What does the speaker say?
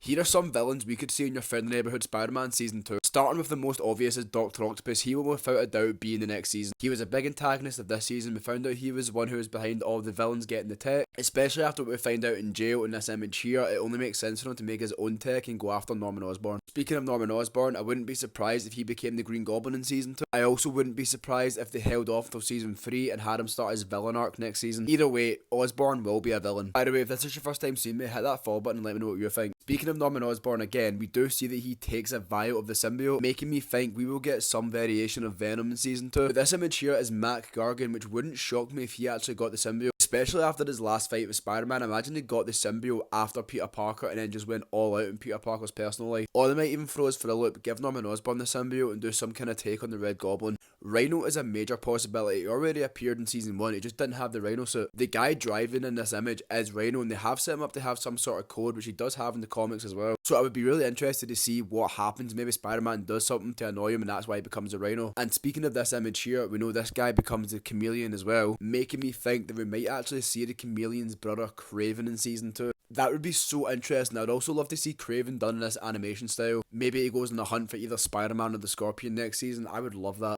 Here are some villains we could see in your friendly neighborhood Spider-Man Season 2. Starting with the most obvious is Dr. Octopus. He will without a doubt be in the next season. He was a big antagonist of this season. We found out he was one who was behind all the villains getting the tech. Especially after what we find out in jail in this image here, it only makes sense for him to make his own tech and go after Norman Osborn. Speaking of Norman Osborn, I wouldn't be surprised if he became the Green Goblin in Season 2. I also wouldn't be surprised if they held off till Season 3 and had him start his villain arc next season. Either way, Osborn will be a villain. By the way, if this is your first time seeing me, hit that follow button and let me know what you think. Speaking of Norman Osborn again, we do see that he takes a vial of the symbiote, making me think we will get some variation of Venom in Season 2. But this image here is Mac Gargan, which wouldn't shock me if he actually got the symbiote. Especially after his last fight with Spider-Man, imagine he got the symbiote after Peter Parker and then just went all out in Peter Parker's personal life. Or they might even throw us for a loop, give Norman Osborn the symbiote and do some kind of take on the Red Goblin. Rhino is a major possibility. He already appeared in Season 1, he just didn't have the Rhino suit. The guy driving in this image is Rhino, and they have set him up to have some sort of code, which he does have in the comics as well. So I would be really interested to see what happens. Maybe Spider-Man does something to annoy him and that's why he becomes a Rhino. And speaking of this image here, we know this guy becomes the Chameleon as well, making me think that we might actually see the Chameleon's brother Kraven in Season 2. That would be so interesting. I'd also love to see Kraven done in this animation style. Maybe he goes on a hunt for either Spider-Man or the Scorpion next season. I would love that.